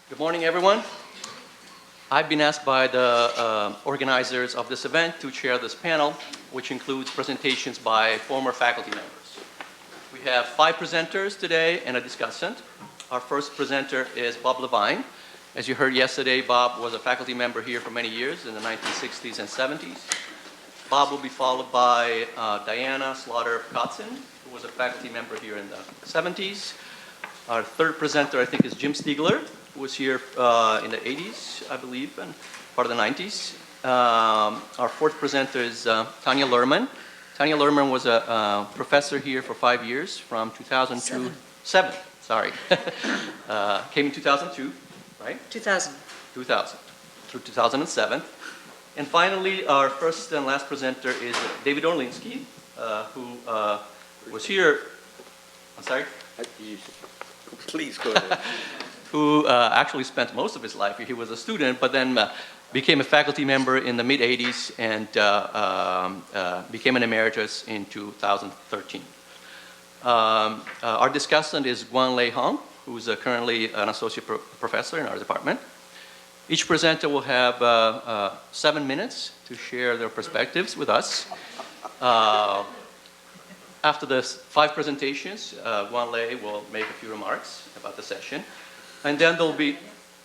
Good morning, everyone. I've been asked by the organizers of this event to chair this panel, which includes presentations by former faculty members. We have 5 presenters today and a discussant. Our first presenter is Bob LeVine. As you heard yesterday, Bob was a faculty member here for many years in the 1960s and 70s. Bob will be followed by Diana Slaughter Kotzin, who was a faculty member here in the 70s. Our third presenter, I think, is Jim Stigler, who was here in the 80s, I believe, and part of the 90s. Our fourth presenter is Tanya Luhrmann. Tanya Luhrmann was a professor here for 5 years, from 2002. Seven, sorry. Came in 2002, right? 2000. 2000, through 2007. And finally, our first and last presenter is David Orlinsky, who was here, I'm sorry? Please go ahead. Who actually spent most of his life here. He was a student, but then became a faculty member in the mid-80s and became an emeritus in 2013. Our discussant is Guanglei, who is currently an associate professor in our department. Each presenter will have 7 minutes to share their perspectives with us. After the 5 presentations, Guanglei will make a few remarks about the session. And then there'll be,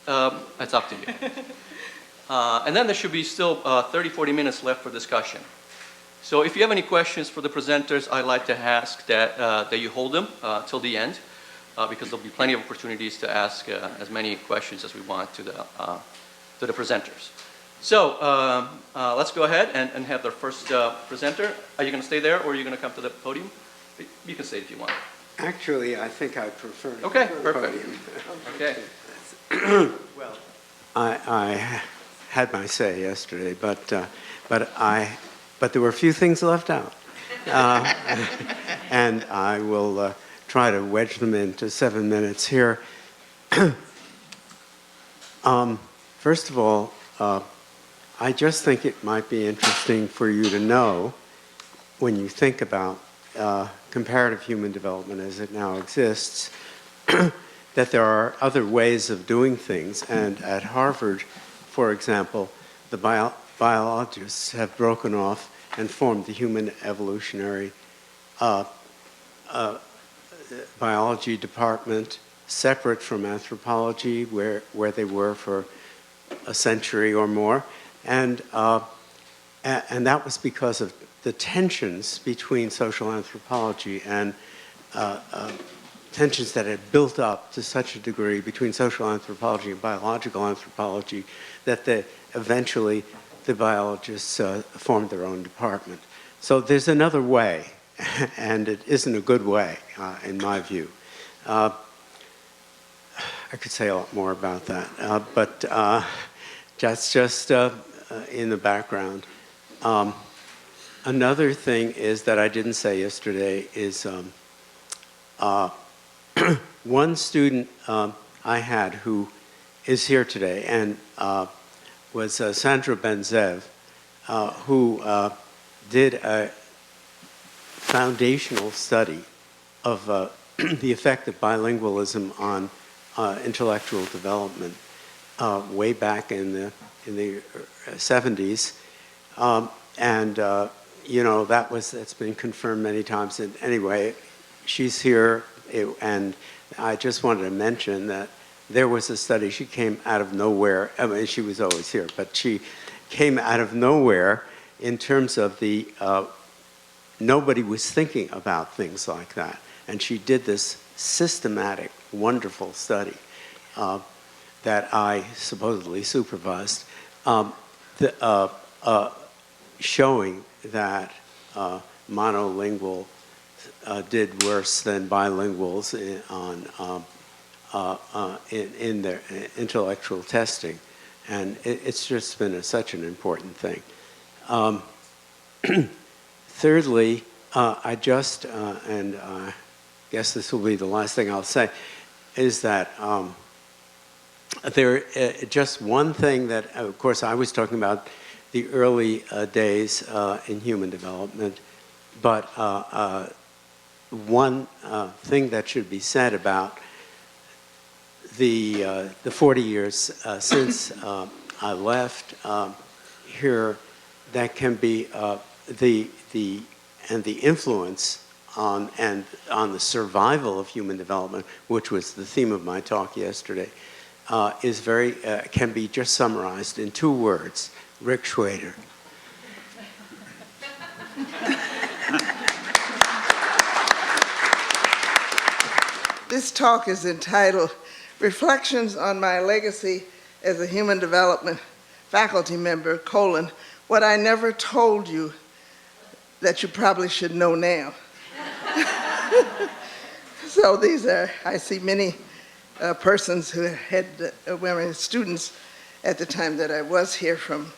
it's up to you. And then there should be still 30-40 minutes left for discussion. So if you have any questions for the presenters, I'd like to ask that you hold them till the end, because there'll be plenty of opportunities to ask as many questions as we want to the presenters. So let's go ahead and have the first presenter. Are you going to stay there, or are you going to come to the podium? You can stay if you want. Actually, I think I prefer to Okay, go to the perfect. podium. Okay. Well, I had my say yesterday, but there were a few things left out, and I will try to wedge them into 7 minutes here. First of all, I just think it might be interesting for you to know, when you think about comparative human development as it now exists, that there are other ways of doing things. And at Harvard, for example, the biologists have broken off and formed the Human Evolutionary Biology Department, separate from anthropology, where they were for a century or more. And that was because of the tensions between social anthropology and tensions that had built up to such a degree between social anthropology and biological anthropology that eventually the biologists formed their own department. So there's another way, and it isn't a good way, in my view. I could say a lot more about that, but that's just in the background. Another thing is that I didn't say yesterday is one student I had who is here today and was Sandra Benzev, who did a foundational study of the effect of bilingualism on intellectual development way back in the 70s, and you know, that's been confirmed many times. And anyway, she's here, and I just wanted to mention that there was a study. She came out of nowhere. I mean, she was always here, but she came out of nowhere in terms of the nobody was thinking about things like that, and she did this systematic, wonderful study that I supposedly supervised, showing that monolingual did worse than bilinguals in their intellectual testing, and it's just been such an important thing. Thirdly, I just and I guess this will be the last thing I'll say, is that there just one thing that, of course, I was talking about the early days in human development, but one thing that should be said about the 40 years since I left here, that can be the influence on the survival of human development, which was the theme of my talk yesterday, is can be just summarized in 2 words: Rick Schwader. This talk is entitled Reflections on My Legacy as a Human Development Faculty Member, what I never told you that you probably should know now. So these are, I see many persons who were students at the time that I was here from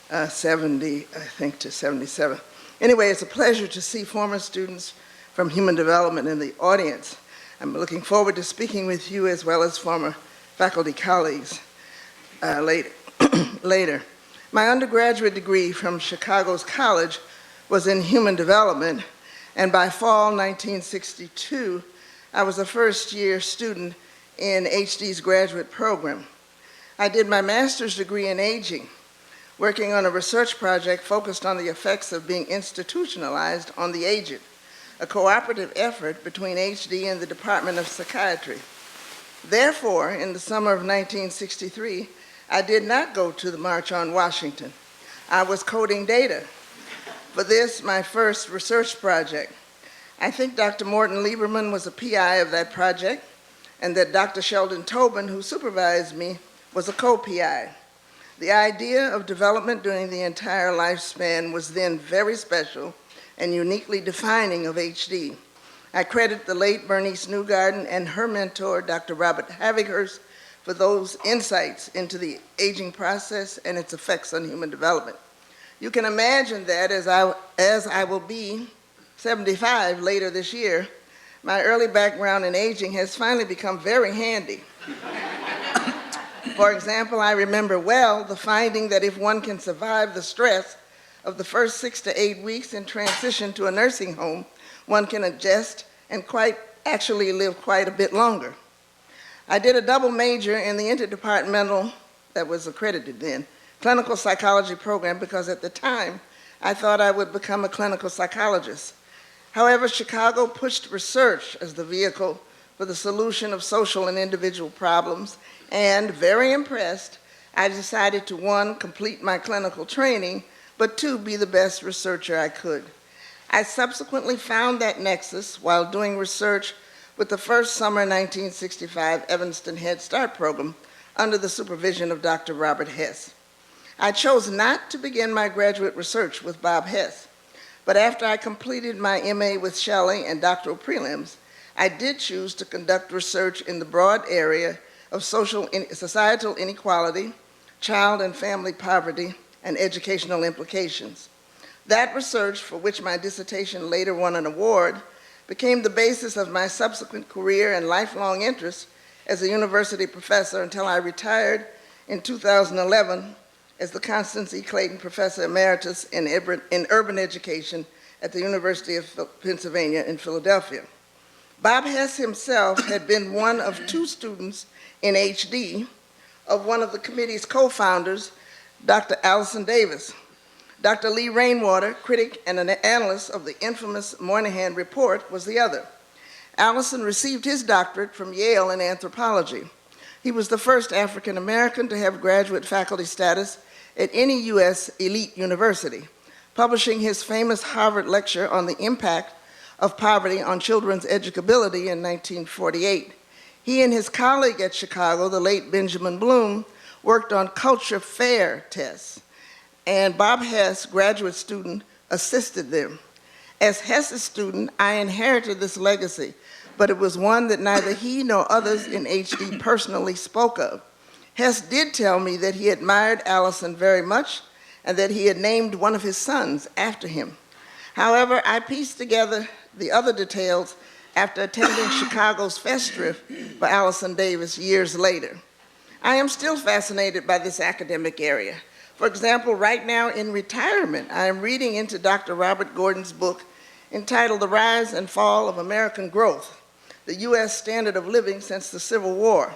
70, I think, to 77. Anyway, it's a pleasure to see former students from human development in the audience. I'm looking forward to speaking with you as well as former faculty colleagues later. My undergraduate degree from Chicago's college was in human development, and by fall 1962, I was a first-year student in HD's graduate program. I did my master's degree in aging, working on a research project focused on the effects of being institutionalized on the aged, a cooperative effort between HD and the Department of Psychiatry. Therefore, in the summer of 1963, I did not go to the March on Washington. I was coding data for this, my first research project. I think Dr. Morton Lieberman was a PI of that project, and that Dr. Sheldon Tobin, who supervised me, was a co-PI. The idea of development during the entire lifespan was then very special and uniquely defining of HD. I credit the late Bernice Newgarden and her mentor, Dr. Robert Havighurst, for those insights into the aging process and its effects on human development. You can imagine that as I will be 75 later this year, my early background in aging has finally become very handy. For example, I remember well the finding that if one can survive the stress of the first 6 to 8 weeks in transition to a nursing home, one can adjust and actually live quite a bit longer. I did a double major in the interdepartmental, that was accredited then, clinical psychology program because at the time I thought I would become a clinical psychologist. However, Chicago pushed research as the vehicle for the solution of social and individual problems, and very impressed, I decided to 1, complete my clinical training, but 2, be the best researcher I could. I subsequently found that nexus while doing research with the first summer 1965 Evanston Head Start program under the supervision of Dr. Robert Hess. I chose not to begin my graduate research with Bob Hess, but after I completed my MA with Shelley and doctoral prelims, I did choose to conduct research in the broad area of societal inequality, child and family poverty, and educational implications. That research, for which my dissertation later won an award, became the basis of my subsequent career and lifelong interest as a university professor until I retired in 2011 as the Constance E. Clayton Professor Emeritus in Urban Education at the University of Pennsylvania in Philadelphia. Bob Hess himself had been one of 2 students in HD of one of the committee's co-founders, Dr. Allison Davis. Dr. Lee Rainwater, critic and an analyst of the infamous Moynihan Report, was the other. Allison received his doctorate from Yale in anthropology. He was the first African American to have graduate faculty status at any U.S. elite university, publishing his famous Harvard lecture on the impact of poverty on children's educability in 1948. He and his colleague at Chicago, the late Benjamin Bloom, worked on culture fair tests, and Bob Hess, graduate student, assisted them. As Hess's student, I inherited this legacy, but it was one that neither he nor others in HD personally spoke of. Hess did tell me that he admired Allison very much and that he had named one of his sons after him. However, I pieced together the other details after attending Chicago's Festschrift for Allison Davis years later. I am still fascinated by this academic area. For example, right now in retirement, I am reading into Dr. Robert Gordon's book entitled The Rise and Fall of American Growth, the U.S. Standard of Living Since the Civil War.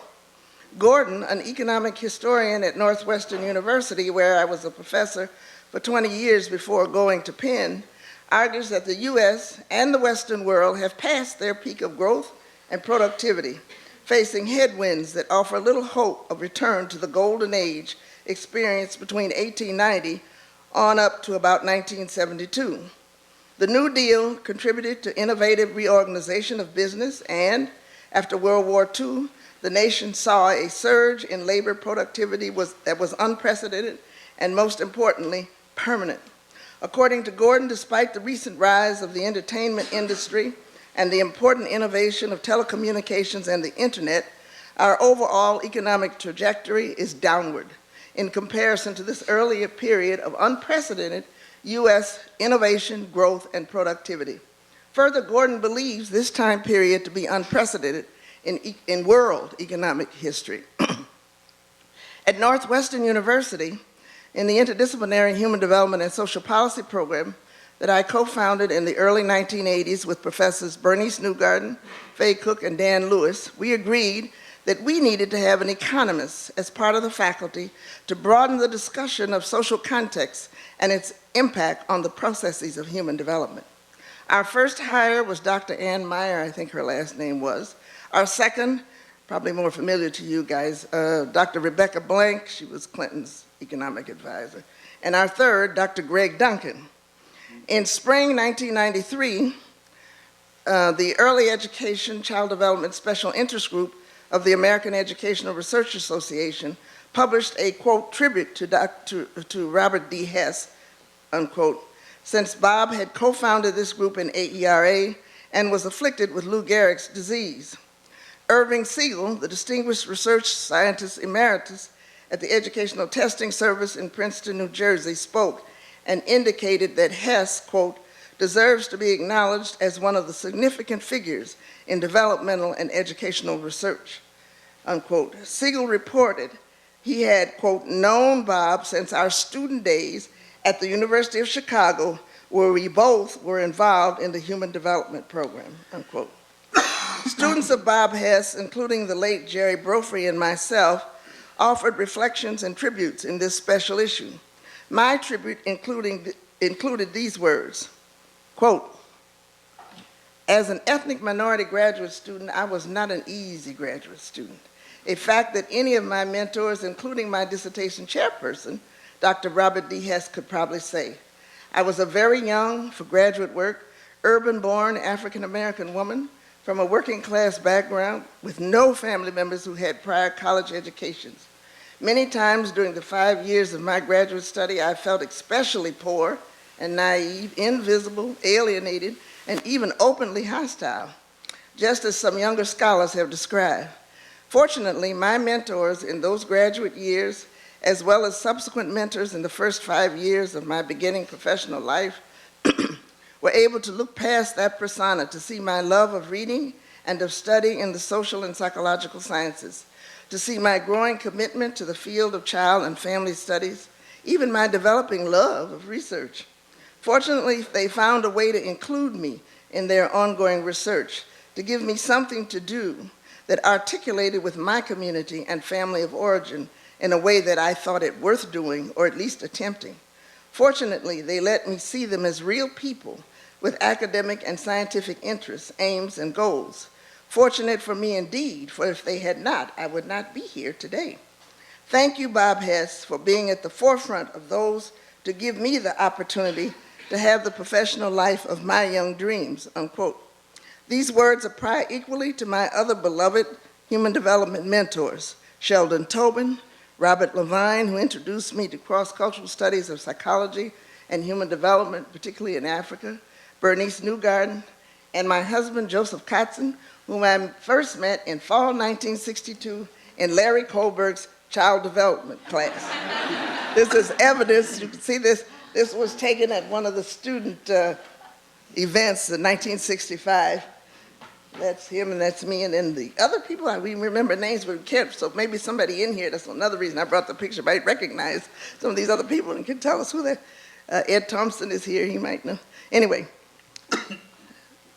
Gordon, an economic historian at Northwestern University, where I was a professor for 20 years before going to Penn, argues that the US and the Western world have passed their peak of growth and productivity, facing headwinds that offer little hope of return to the golden age experienced between 1890 on up to about 1972. The New Deal contributed to innovative reorganization of business, and after World War II, the nation saw a surge in labor productivity that was unprecedented and, most importantly, permanent. According to Gordon, despite the recent rise of the entertainment industry and the important innovation of telecommunications and the internet, our overall economic trajectory is downward in comparison to this earlier period of unprecedented US innovation, growth, and productivity. Further, Gordon believes this time period to be unprecedented in world economic history. At Northwestern University, in the Interdisciplinary Human Development and Social Policy program that I co-founded in the early 1980s with Professors Bernice Newgarden, Faye Cook, and Dan Lewis, we agreed that we needed to have an economist as part of the faculty to broaden the discussion of social context and its impact on the processes of human development. Our first hire was Dr. Ann Meyer, I think her last name was. Our second, probably more familiar to you guys, Dr. Rebecca Blank, she was Clinton's economic advisor. And our third, Dr. Greg Duncan. In spring 1993, the Early Education Child Development Special Interest Group of the American Educational Research Association published a, quote, tribute to Robert D. Hess, unquote, since Bob had co-founded this group in AERA and was afflicted with Lou Gehrig's disease. Irving Siegel, the distinguished research scientist emeritus at the Educational Testing Service in Princeton, New Jersey, spoke and indicated that Hess, quote, deserves to be acknowledged as one of the significant figures in developmental and educational research, unquote. Siegel reported he had, quote, known Bob since our student days at the University of Chicago, where we both were involved in the Human Development Program, unquote. Students of Bob Hess, including the late Jerry Brophy and myself, offered reflections and tributes in this special issue. My tribute included these words, quote, as an ethnic minority graduate student, I was not an easy graduate student, a fact that any of my mentors, including my dissertation chairperson, Dr. Robert D. Hess, could probably say. I was a very young, for graduate work, urban-born African-American woman from a working-class background with no family members who had prior college educations. Many times during the 5 years of my graduate study, I felt especially poor and naive, invisible, alienated, and even openly hostile, just as some younger scholars have described. Fortunately, my mentors in those graduate years, as well as subsequent mentors in the first 5 years of my beginning professional life, were able to look past that persona to see my love of reading and of studying in the social and psychological sciences, to see my growing commitment to the field of child and family studies, even my developing love of research. Fortunately, they found a way to include me in their ongoing research, to give me something to do that articulated with my community and family of origin in a way that I thought it worth doing, or at least attempting. Fortunately, they let me see them as real people with academic and scientific interests, aims, and goals. Fortunate for me indeed, for if they had not, I would not be here today. Thank you, Bob Hess, for being at the forefront of those to give me the opportunity to have the professional life of my young dreams, unquote. These words apply equally to my other beloved human development mentors, Sheldon Tobin, Robert LeVine, who introduced me to cross-cultural studies of psychology and human development, particularly in Africa, Bernice Newgarden, and my husband, Joseph Kotzin, whom I first met in fall 1962 in Larry Kohlberg's child development class. This is evidence, you can see this was taken at one of the student events in 1965. That's him and that's me, and then the other people, we remember names, but we can't, so maybe somebody in here, that's another reason I brought the picture, might recognize some of these other people and can tell us who they're. Ed Thompson is here, he might know. Anyway,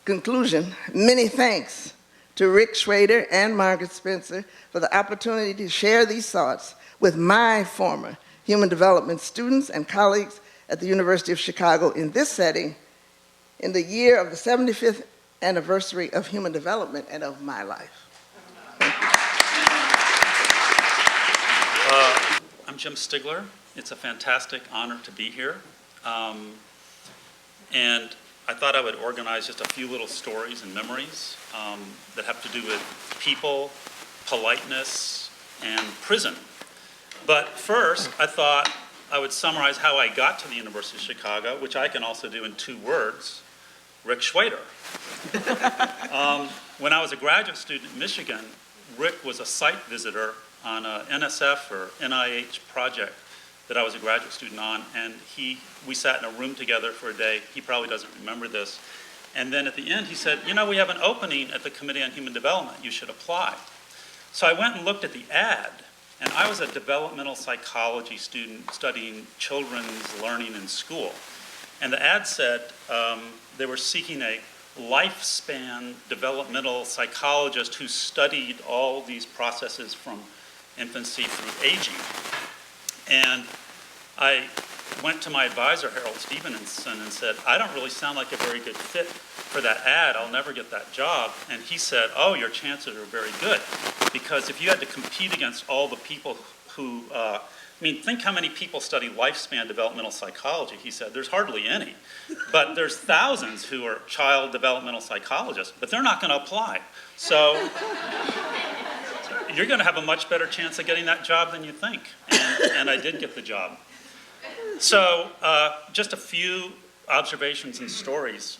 conclusion, many thanks to Rick Schrader and Margaret Spencer for the opportunity to share these thoughts with my former human development students and colleagues at the University of Chicago in this setting in the year of the 75th anniversary of human development and of my life. I'm Jim Stigler. It's a fantastic honor to be here. And I thought I would organize just a few little stories and memories that have to do with people, politeness, and prison. But first, I thought I would summarize how I got to the University of Chicago, which I can also do in 2 words: Rick Schrader. When I was a graduate student at Michigan, Rick was a site visitor on a NSF or NIH project that I was a graduate student on, and we sat in a room together for a day. He probably doesn't remember this. And then at the end, he said, you know, we have an opening at the Committee on Human Development. You should apply. So I went and looked at the ad, and I was a developmental psychology student studying children's learning in school. And the ad said they were seeking a lifespan developmental psychologist who studied all these processes from infancy through aging. And I went to my advisor, Harold Stevenson, and said, I don't really sound like a very good fit for that ad. I'll never get that job. And he said, oh, your chances are very good, because if you had to compete against all the people who, think how many people study lifespan developmental psychology. He said, there's hardly any. But there's thousands who are child developmental psychologists, but they're not going to apply. So you're going to have a much better chance of getting that job than you think. And I did get the job. So just a few observations and stories.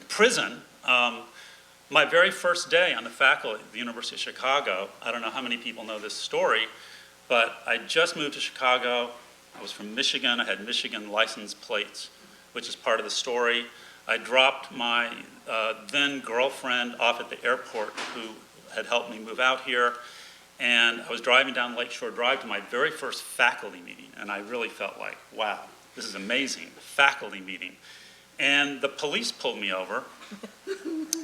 Prison, my very first day on the faculty at the University of Chicago, I don't know how many people know this story, but I just moved to Chicago. I was from Michigan. I had Michigan license plates, which is part of the story. I dropped my then girlfriend off at the airport, who had helped me move out here, and I was driving down Lakeshore Drive to my very first faculty meeting, and I really felt like, wow, this is amazing, faculty meeting. And the police pulled me over,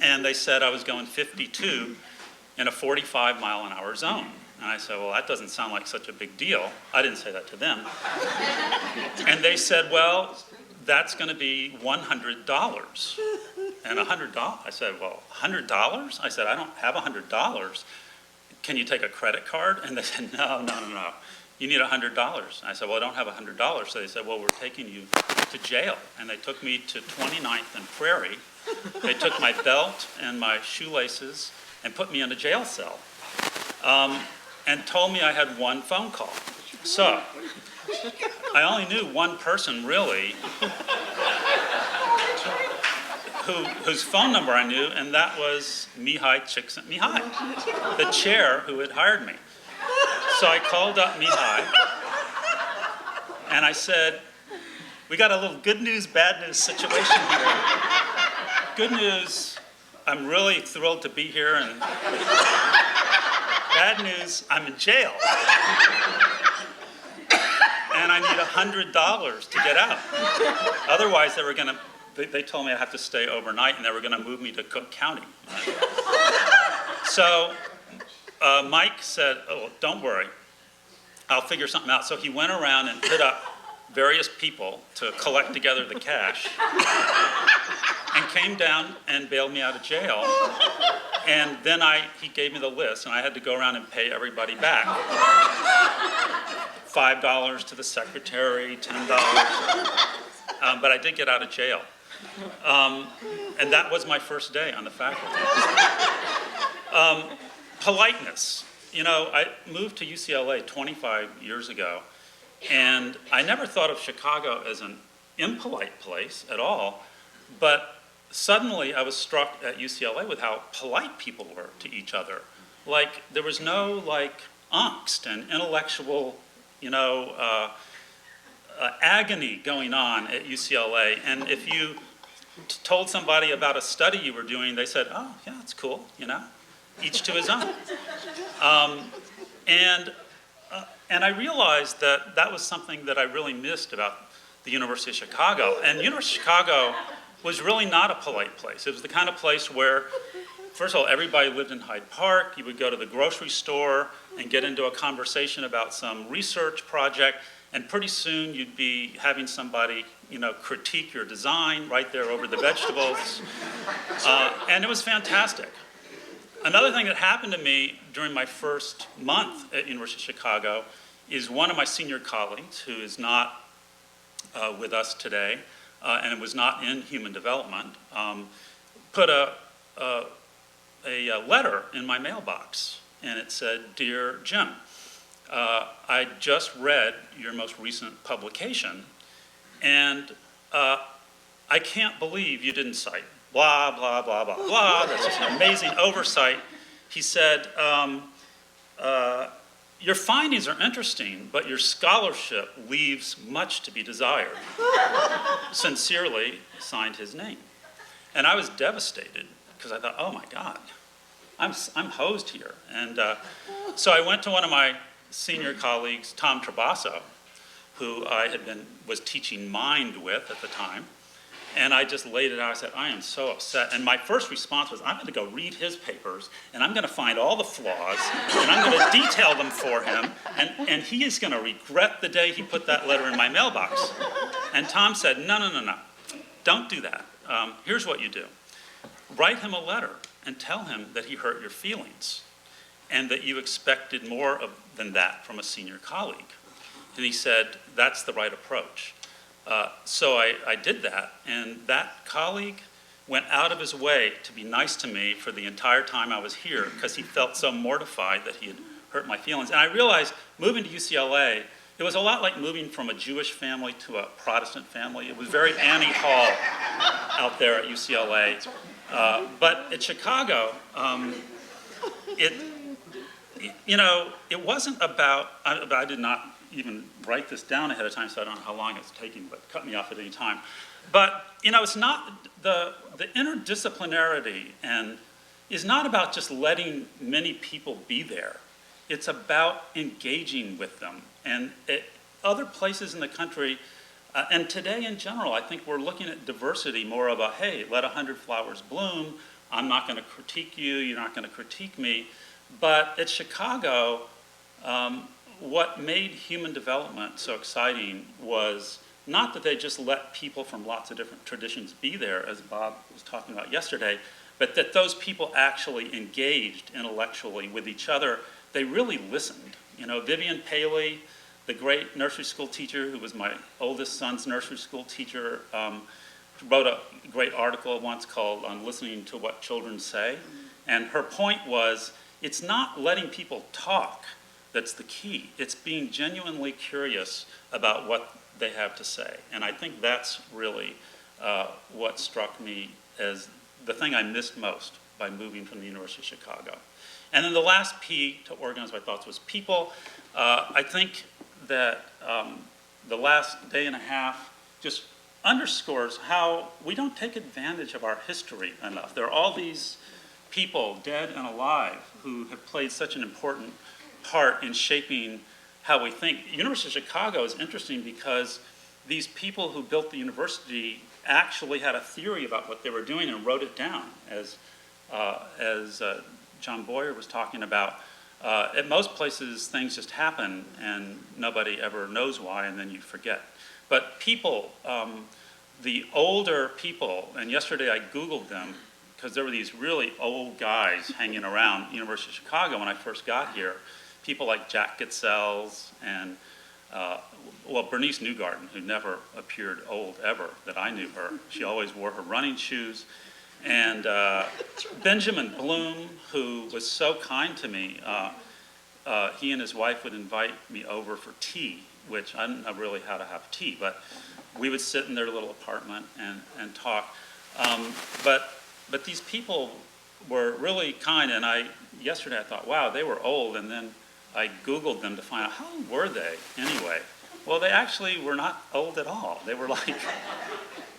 and they said I was going 52 in a 45-mile-an-hour zone. And I said, well, that doesn't sound like such a big deal. I didn't say that to them. And they said, well, that's going to be $100. And $100, I said, well, $100? I said, I don't have $100. Can you take a credit card? And they said, no. You need $100. I said, well, I don't have $100. So they said, well, we're taking you to jail. And they took me to 29th and Prairie. They took my belt and my shoelaces and put me in a jail cell. And told me I had one phone call. So I only knew one person, really, whose phone number I knew, and that was Mihai Csikszentmihalyi, the chair who had hired me. So I called up Mihai, and I said, we got a little good news, bad news situation here. Good news, I'm really thrilled to be here, and bad news, I'm in jail. And I need $100 to get out. Otherwise, they told me I have to stay overnight, and they were gonna move me to Cook County. So Mike said, oh, don't worry, I'll figure something out. So he went around and hit up various people to collect together the cash, and came down and bailed me out of jail. And then he gave me the list, and I had to go around and pay everybody back. $5 to the secretary, $10. But I did get out of jail. And that was my first day on the faculty. Politeness. You know, I moved to UCLA 25 years ago, and I never thought of Chicago as an impolite place at all, but suddenly I was struck at UCLA with how polite people were to each other. Like, there was no, angst and intellectual, agony going on at UCLA. And if you told somebody about a study you were doing, they said, oh, yeah, that's cool, each to his own. And I realized that was something that I really missed about the University of Chicago. And the University of Chicago was really not a polite place. It was the kind of place where first of all, everybody lived in Hyde Park. You would go to the grocery store and get into a conversation about some research project, and pretty soon you'd be having somebody, critique your design right there over the vegetables. And it was fantastic. Another thing that happened to me during my first month at University of Chicago is one of my senior colleagues, who is not with us today, and it was not in human development, put a letter in my mailbox, and it said, "Dear Jim, I just read your most recent publication, and I can't believe you didn't cite blah, blah, blah, blah, blah. That's just an amazing oversight." He said, "Your findings are interesting, but your scholarship leaves much to be desired." Sincerely, signed his name. And I was devastated, because I thought, oh my God, I'm hosed here. And so I went to one of my senior colleagues, Tom Trabasso, who I was teaching mind with at the time. And I just laid it out. I said, I am so upset. And my first response was, I'm going to go read his papers, and I'm going to find all the flaws, and I'm going to detail them for him, and he is going to regret the day he put that letter in my mailbox. And Tom said, no. Don't do that. Here's what you do. Write him a letter and tell him that he hurt your feelings, and that you expected more than that from a senior colleague. And he said, that's the right approach. So I did that, and that colleague went out of his way to be nice to me for the entire time I was here, because he felt so mortified that he had hurt my feelings. And I realized moving to UCLA, it was a lot like moving from a Jewish family to a Protestant family. It was very Annie Hall out there at UCLA. But at Chicago, it wasn't about, I did not even write this down ahead of time, so I don't know how long it's taking, but cut me off at any time. But, it's not, the interdisciplinarity is not about just letting many people be there. It's about engaging with them. And other places in the country, and today in general, I think we're looking at diversity more of a, hey, let 100 flowers bloom. I'm not going to critique you. You're not going to critique me. But at Chicago, what made human development so exciting was not that they just let people from lots of different traditions be there, as Bob was talking about yesterday, but that those people actually engaged intellectually with each other. They really listened. Vivian Paley, the great nursery school teacher who was my oldest son's nursery school teacher, wrote a great article once called On Listening to What Children Say. And her point was, it's not letting people talk that's the key. It's being genuinely curious about what they have to say. And I think that's really what struck me as the thing I missed most by moving from the University of Chicago. And then the last P to organize my thoughts was people. I think that the last day and a half just underscores how we don't take advantage of our history enough. There are all these people, dead and alive, who have played such an important part in shaping how we think. The University of Chicago is interesting because these people who built the university actually had a theory about what they were doing and wrote it down, as John Boyer was talking about. At most places, things just happen and nobody ever knows why, and then you forget. But people, the older people, and yesterday I Googled them because there were these really old guys hanging around University of Chicago when I first got here. People like Jack Getzels and, Bernice Newgarden, who never appeared old ever that I knew her. She always wore her running shoes. And Benjamin Bloom, who was so kind to me, he and his wife would invite me over for tea, which I didn't know really how to have tea, but we would sit in their little apartment and talk. But these people were really kind, and yesterday I thought, wow, they were old, and then I Googled them to find out how old were they anyway. Well, they actually were not old at all. They were like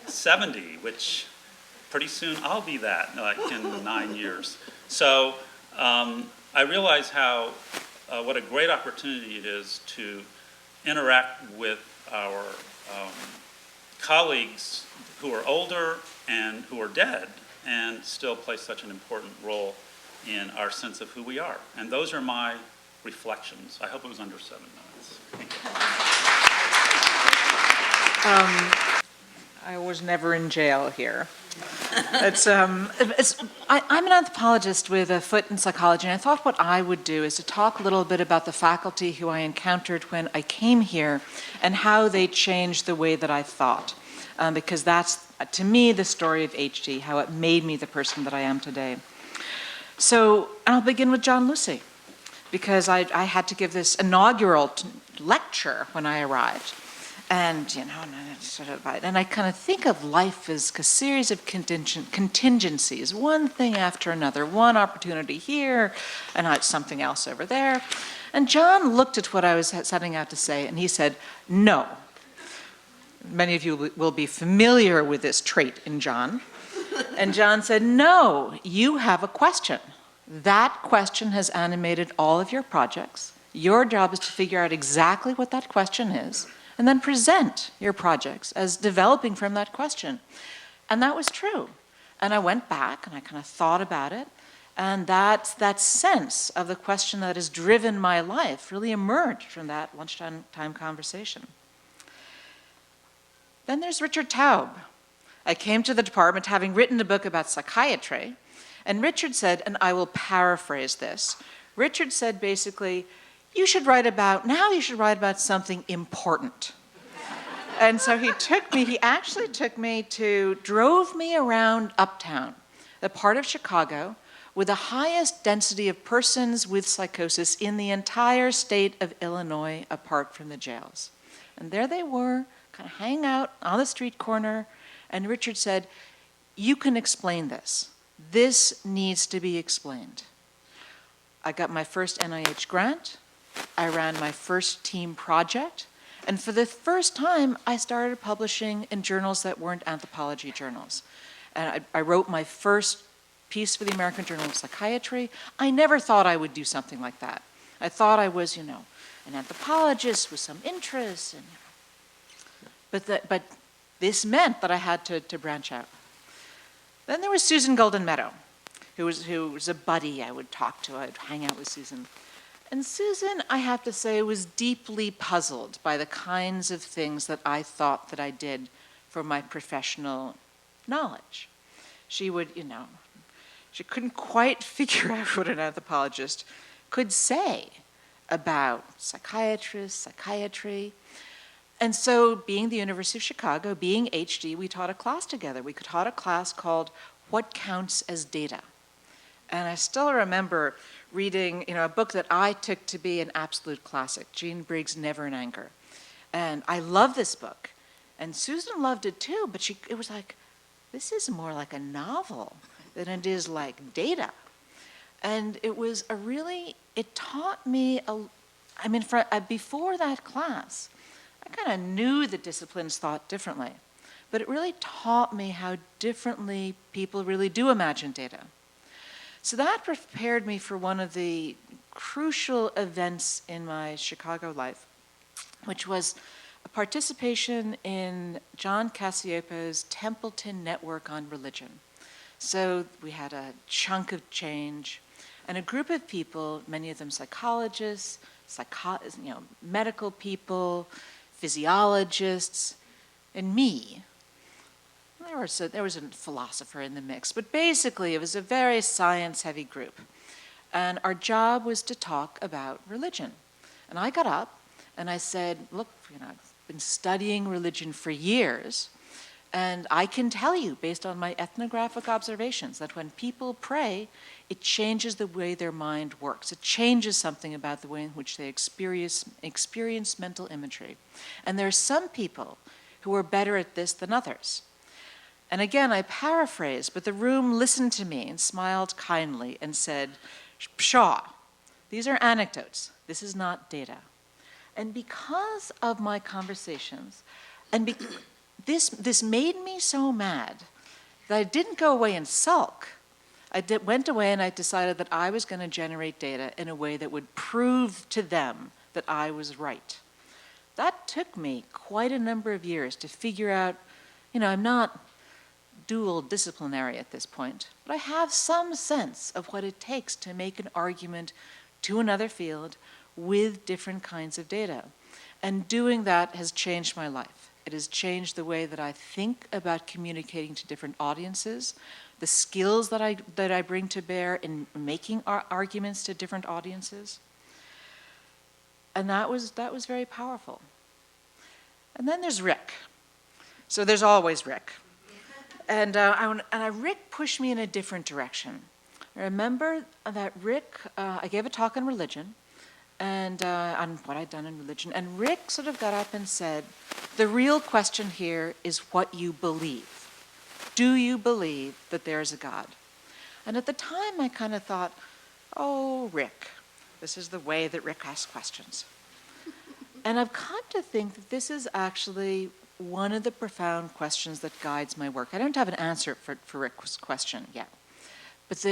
70, which pretty soon I'll be that, like in 9 years. So I realize what a great opportunity it is to interact with our colleagues who are older and who are dead, and still play such an important role in our sense of who we are. And those are my reflections. I hope it was under 7 minutes. Thank you. I was never in jail here. I'm an anthropologist with a foot in psychology, and I thought what I would do is to talk a little bit about the faculty who I encountered when I came here and how they changed the way that I thought. Because that's, to me, the story of HD, how it made me the person that I am today. So I'll begin with John Lucy, because I had to give this inaugural lecture when I arrived. And, and I kind of think of life as a series of contingencies, one thing after another, one opportunity here, and something else over there. And John looked at what I was setting out to say, and he said, no. Many of you will be familiar with this trait in John. And John said, no, you have a question. That question has animated all of your projects. Your job is to figure out exactly what that question is, and then present your projects as developing from that question. And that was true. And I went back and I kind of thought about it, and that sense of the question that has driven my life really emerged from that lunchtime conversation. Then there's Richard Taub. I came to the department having written a book about psychiatry, and Richard said, and I will paraphrase this, Richard said basically, you should write about something important. And so he actually drove me around Uptown, the part of Chicago with the highest density of persons with psychosis in the entire state of Illinois, apart from the jails. And there they were, kind of hanging out on the street corner, and Richard said, you can explain this. This needs to be explained. I got my first NIH grant. I ran my first team project. And for the first time, I started publishing in journals that weren't anthropology journals. And I wrote my first piece for the American Journal of Psychiatry. I never thought I would do something like that. I thought I was, an anthropologist with some interests. And, But this meant that I had to branch out. Then there was Susan Golden Meadow, who was a buddy I would talk to. I'd hang out with Susan. And Susan, I have to say, was deeply puzzled by the kinds of things that I thought that I did for my professional knowledge. She would, she couldn't quite figure out what an anthropologist could say about psychiatrists, psychiatry. And so, being the University of Chicago, being HD, we taught a class together. We taught a class called What Counts as Data? And I still remember reading, a book that I took to be an absolute classic, Jean Briggs' Never in Anger. And I love this book. And Susan loved it too, but it was like, this is more like a novel than it is like data. And it was it taught me, before that class, I kind of knew the disciplines thought differently, but it really taught me how differently people really do imagine data. So that prepared me for one of the crucial events in my Chicago life, which was a participation in John Cassiopo's Templeton Network on Religion. So we had a chunk of change, and a group of people, many of them psychologists, medical people, physiologists, and me. There was a philosopher in the mix, but basically it was a very science-heavy group. And our job was to talk about religion. And I got up and I said, look, I've been studying religion for years, and I can tell you, based on my ethnographic observations, that when people pray, it changes the way their mind works. It changes something about the way in which they experience mental imagery. And there are some people who are better at this than others. And again, I paraphrase, but the room listened to me and smiled kindly and said, Pshaw, these are anecdotes. This is not data. And because of my conversations, and this made me so mad that I didn't go away and sulk. I went away and I decided that I was going to generate data in a way that would prove to them that I was right. That took me quite a number of years to figure out, I'm not dual disciplinary at this point, but I have some sense of what it takes to make an argument to another field with different kinds of data. And doing that has changed my life. It has changed the way that I think about communicating to different audiences, the skills that I bring to bear in making arguments to different audiences. And that was very powerful. And then there's Rick. So there's always Rick. And Rick pushed me in a different direction. I remember that Rick, I gave a talk on religion, and on what I'd done in religion, and Rick sort of got up and said, the real question here is what you believe. Do you believe that there is a God? And at the time I kind of thought, oh, Rick, this is the way that Rick asks questions. And I've come to think that this is actually one of the profound questions that guides my work. I don't have an answer for Rick's question yet. But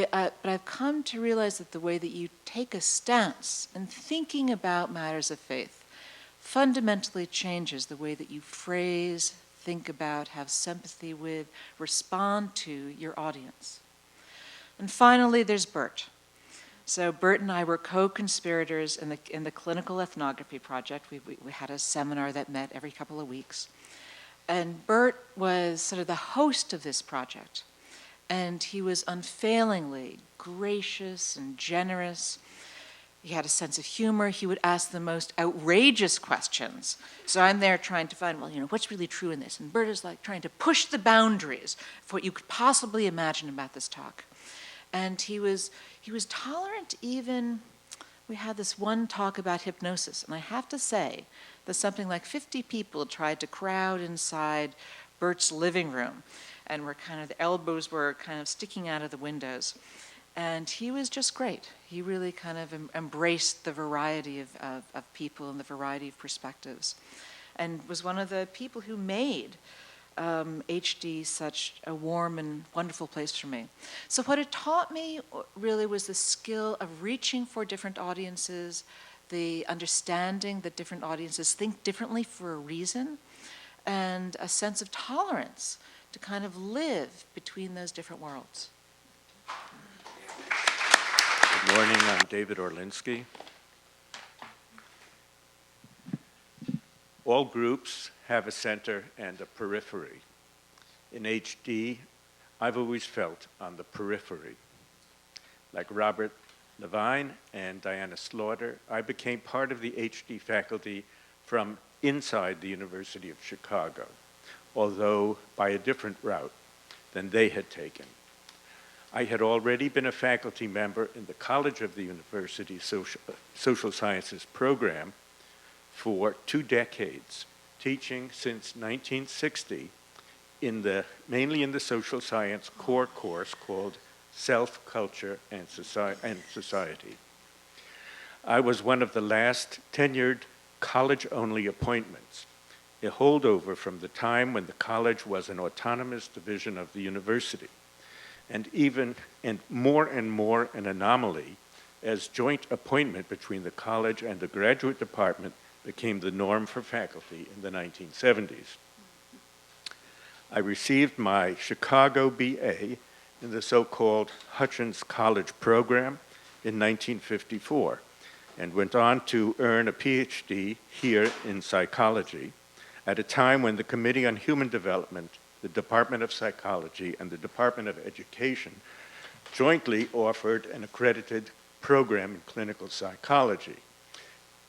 I've come to realize that the way that you take a stance in thinking about matters of faith fundamentally changes the way that you phrase, think about, have sympathy with, respond to your audience. And finally, there's Bert. So Bert and I were co-conspirators in the clinical ethnography project. We had a seminar that met every couple of weeks. And Bert was sort of the host of this project. And he was unfailingly gracious and generous. He had a sense of humor. He would ask the most outrageous questions. So I'm there trying to find, well, what's really true in this? And Bert is like trying to push the boundaries of what you could possibly imagine about this talk. And he was tolerant even, we had this one talk about hypnosis. And I have to say that something like 50 people tried to crowd inside Bert's living room. And the elbows were kind of sticking out of the windows. And he was just great. He really kind of embraced the variety of people and the variety of perspectives. And was one of the people who made HD such a warm and wonderful place for me. So what it taught me really was the skill of reaching for different audiences, the understanding that different audiences think differently for a reason, and a sense of tolerance to kind of live between those different worlds. Good morning, I'm David Orlinsky. All groups have a center and a periphery. In HD, I've always felt on the periphery. Like Robert LeVine and Diana Slaughter, I became part of the HD faculty from inside the University of Chicago, although by a different route than they had taken. I had already been a faculty member in the College of the University Social Sciences program for 2 decades, teaching since 1960 mainly in the social science core course called Self, Culture, and Society. I was one of the last tenured college-only appointments, a holdover from the time when the college was an autonomous division of the university, and more an anomaly as joint appointment between the college and the graduate department became the norm for faculty in the 1970s. I received my Chicago BA in the so-called Hutchins College program in 1954 and went on to earn a PhD here in psychology at a time when the Committee on Human Development, the Department of Psychology, and the Department of Education jointly offered an accredited program in clinical psychology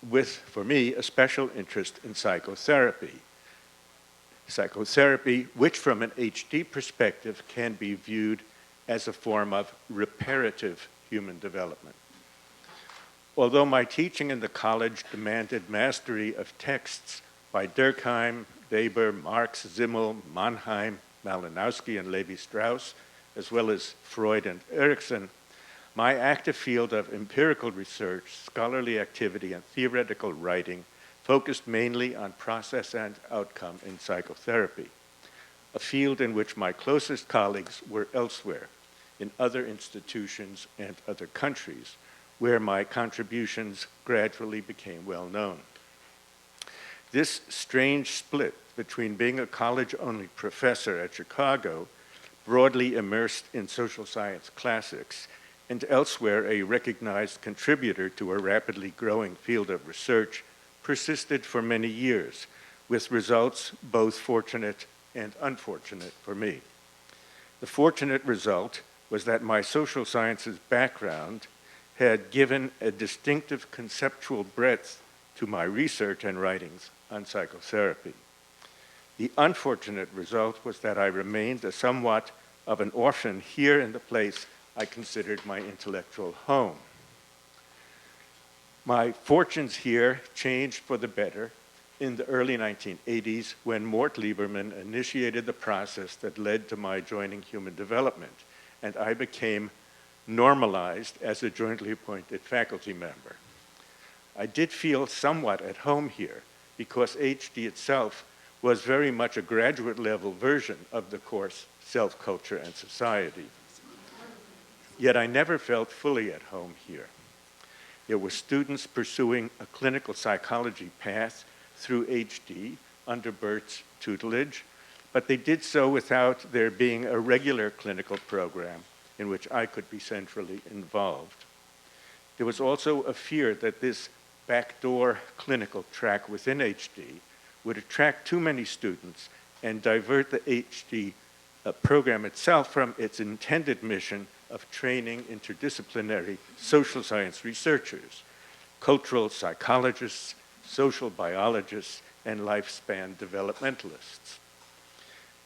with, for me, a special interest in psychotherapy. Psychotherapy, which from an HD perspective can be viewed as a form of reparative human development. Although my teaching in the college demanded mastery of texts by Durkheim, Weber, Marx, Simmel, Mannheim, Malinowski, and Levi-Strauss, as well as Freud and Erikson, my active field of empirical research, scholarly activity, and theoretical writing focused mainly on process and outcome in psychotherapy, a field in which my closest colleagues were elsewhere, in other institutions and other countries, where my contributions gradually became well known. This strange split between being a college-only professor at Chicago broadly immersed in social science classics, and elsewhere a recognized contributor to a rapidly growing field of research, persisted for many years, with results both fortunate and unfortunate for me. The fortunate result was that my social sciences background had given a distinctive conceptual breadth to my research and writings on psychotherapy. The unfortunate result was that I remained a somewhat of an orphan here in the place I considered my intellectual home. My fortunes here changed for the better in the early 1980s when Mort Lieberman initiated the process that led to my joining Human Development, and I became normalized as a jointly appointed faculty member. I did feel somewhat at home here because HD itself was very much a graduate level version of the course Self, Culture, and Society. Yet I never felt fully at home here. There were students pursuing a clinical psychology path through HD under Bert's tutelage, but they did so without there being a regular clinical program in which I could be centrally involved. There was also a fear that this backdoor clinical track within HD would attract too many students and divert the HD program itself from its intended mission of training interdisciplinary social science researchers, cultural psychologists, social biologists, and lifespan developmentalists.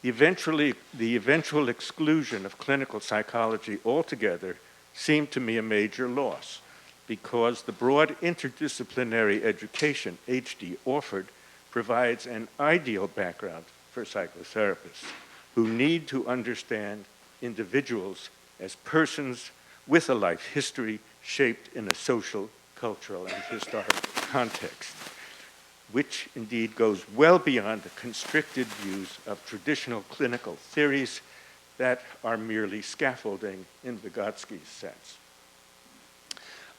The eventual exclusion of clinical psychology altogether seemed to me a major loss because the broad interdisciplinary education HD offered provides an ideal background for psychotherapists who need to understand individuals as persons with a life history shaped in a social, cultural, and historical context, which indeed goes well beyond the constricted views of traditional clinical theories that are merely scaffolding in Vygotsky's sense.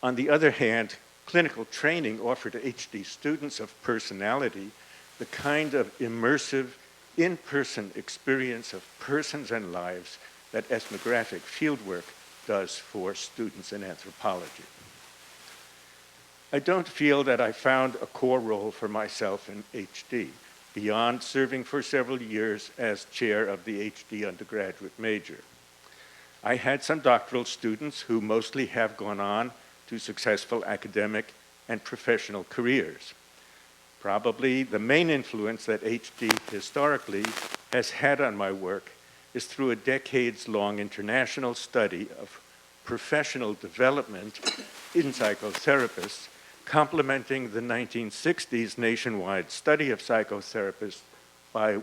On the other hand, clinical training offered to HD students of personality the kind of immersive, in-person experience of persons and lives that ethnographic fieldwork does for students in anthropology. I don't feel that I found a core role for myself in HD, beyond serving for several years as chair of the HD undergraduate major. I had some doctoral students who mostly have gone on to successful academic and professional careers. Probably the main influence that HD historically has had on my work is through a decades-long international study of professional development in psychotherapists, complementing the 1960s nationwide study of psychotherapists by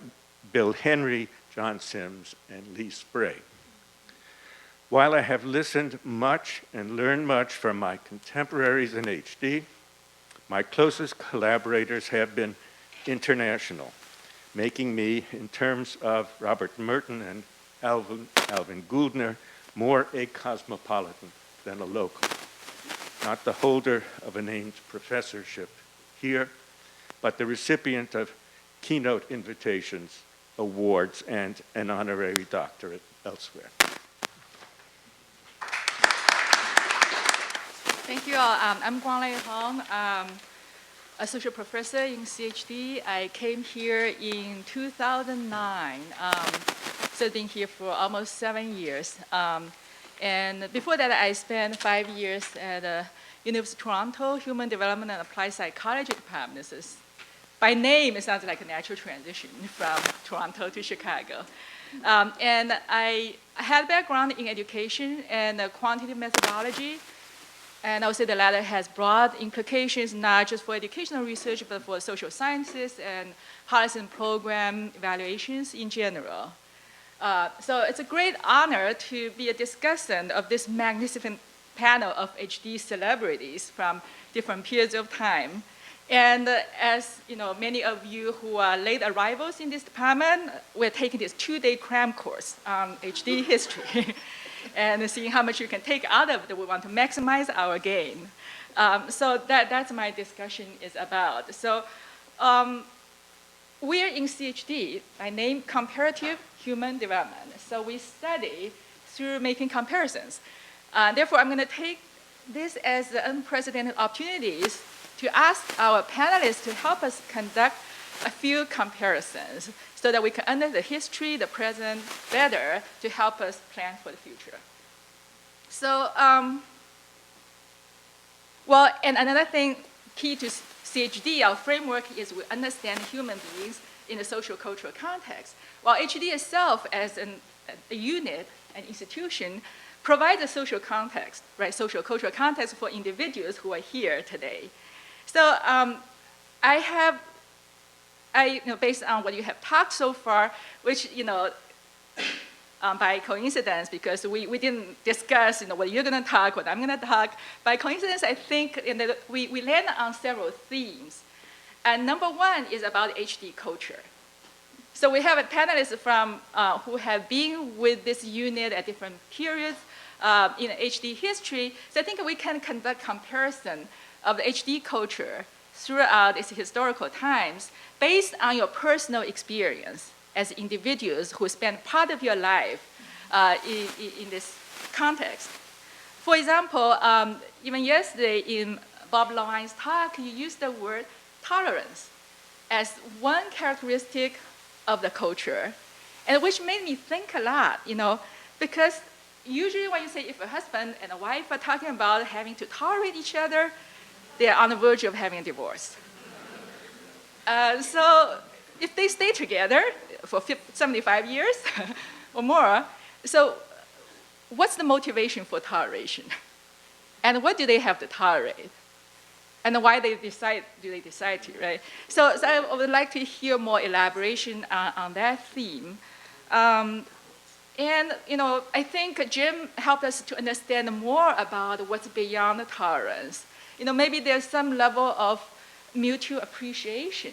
Bill Henry, John Sims, and Lee Spray. While I have listened much and learned much from my contemporaries in HD, my closest collaborators have been international, making me, in terms of Robert Merton and Alvin Gouldner, more a cosmopolitan than a local. Not the holder of a named professorship here, but the recipient of keynote invitations, awards, and an honorary doctorate elsewhere. Thank you all. I'm Guanglei Hong, associate professor in CHD. I came here in 2009, sitting here for almost 7 years. And before that, I spent 5 years at University of Toronto Human Development and Applied Psychology Department. This is, by name, it sounds like a natural transition from Toronto to Chicago. And I had a background in education and quantitative methodology. And I would say the latter has broad implications, not just for educational research, but for social sciences and policy and program evaluations in general. So it's a great honor to be a discussant of this magnificent panel of HD celebrities from different periods of time. And as you know, many of you who are late arrivals in this department, we're taking this 2-day cram course on HD history. And seeing how much you can take out of it, we want to maximize our gain. So that's my discussion is about. So we're in CHD, by name Comparative human development. So we study through making comparisons. Therefore, I'm going to take this as the unprecedented opportunities to ask our panelists to help us conduct a few comparisons so that we can understand the history, the present better to help us plan for the future. So, well, and another thing key to CHD, our framework, is we understand human beings in a social cultural context. While HD itself as a unit, an institution, provides a social context, right? Social cultural context for individuals who are here today. So based on what you have talked so far, which, by coincidence, because we didn't discuss, what you're going to talk, what I'm going to talk. By coincidence, I think we land on several themes. And number one is about HD culture. So we have a panelist from who have been with this unit at different periods in HD history. So I think we can conduct comparison of the HD culture throughout its historical times based on your personal experience as individuals who spend part of your life in this context. For example, even yesterday in Bob LeVine's talk, you used the word tolerance as one characteristic of the culture, and which made me think a lot, because usually when you say if a husband and a wife are talking about having to tolerate each other, they are on the verge of having a divorce. So if they stay together for 75 years or more, so what's the motivation for toleration? And what do they have to tolerate? And why do they decide to, right? So I would like to hear more elaboration on that theme. And I think Jim helped us to understand more about what's beyond tolerance. Maybe there's some level of mutual appreciation,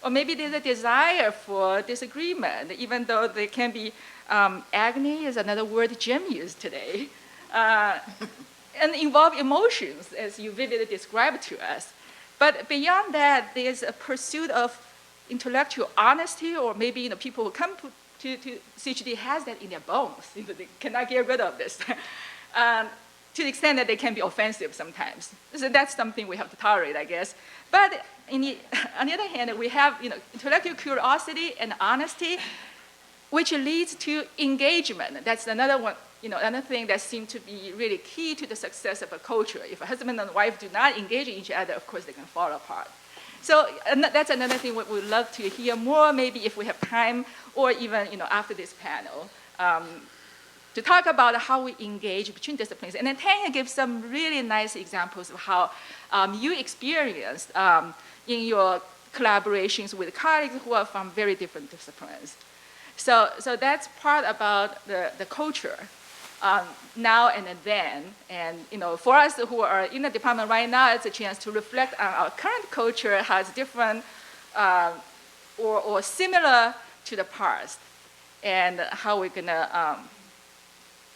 or maybe there's a desire for disagreement, even though there can be agony is another word Jim used today, and involve emotions, as you vividly described to us. But beyond that, there's a pursuit of intellectual honesty, or maybe people who come to CHD has that in their bones. They cannot get rid of this. To the extent that they can be offensive sometimes. So that's something we have to tolerate, I guess. But on the other hand, we have intellectual curiosity and honesty, which leads to engagement. That's another one, another thing that seems to be really key to the success of a culture. If a husband and wife do not engage each other, of course they can fall apart. So that's another thing we would love to hear more, maybe if we have time, or even after this panel. To talk about how we engage between disciplines. And then Tanya gives some really nice examples of how you experienced in your collaborations with colleagues who are from very different disciplines. So that's part about the culture now and then. And for us who are in the department right now, it's a chance to reflect on our current culture, how it's different or similar to the past, and how we're gonna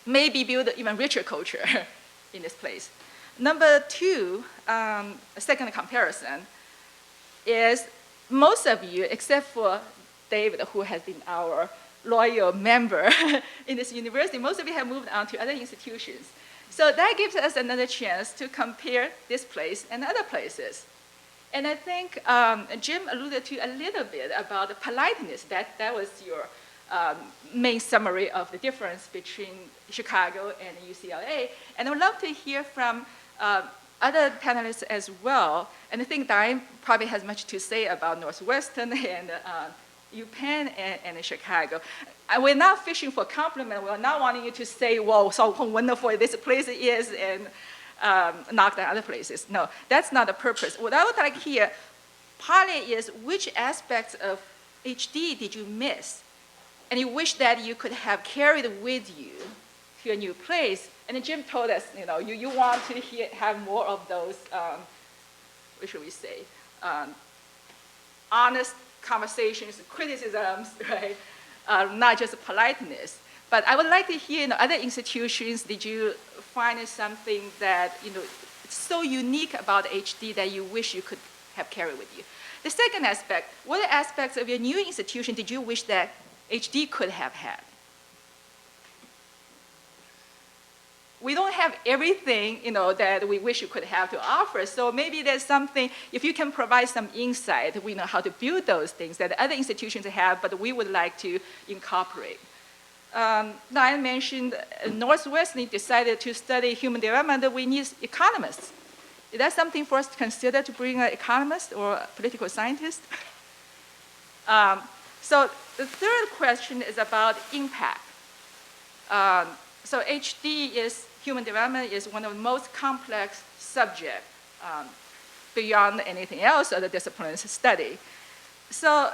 maybe build an even richer culture in this place. Number two, a second comparison, is most of you, except for David, who has been our loyal member in this university, most of you have moved on to other institutions. So that gives us another chance to compare this place and other places. And I think Jim alluded to a little bit about the politeness. That was your main summary of the difference between Chicago and UCLA. And I would love to hear from other panelists as well. And I think Dario probably has much to say about Northwestern and UPenn and Chicago. We're not fishing for compliment. We're not wanting you to say, "Whoa, so wonderful this place is," and knock down other places. No, that's not the purpose. What I would like here, partly is which aspects of HD did you miss? And you wish that you could have carried with you to a new place. And Jim told us, you want to have more of those, what should we say, honest conversations, criticisms, right? Not just politeness. But I would like to hear, other institutions, did you find something that, it's so unique about HD that you wish you could have carried with you? The second aspect, what aspects of your new institution did you wish that HD could have had. We don't have everything, that we wish we could have to offer. So maybe there's something, if you can provide some insight, we know how to build those things that other institutions have, but we would like to incorporate. Diane mentioned Northwestern decided to study human development. We need economists. Is that something for us to consider, to bring an economist or a political scientist? So the third question is about impact. So HD human development is one of the most complex subjects beyond anything else other disciplines study. So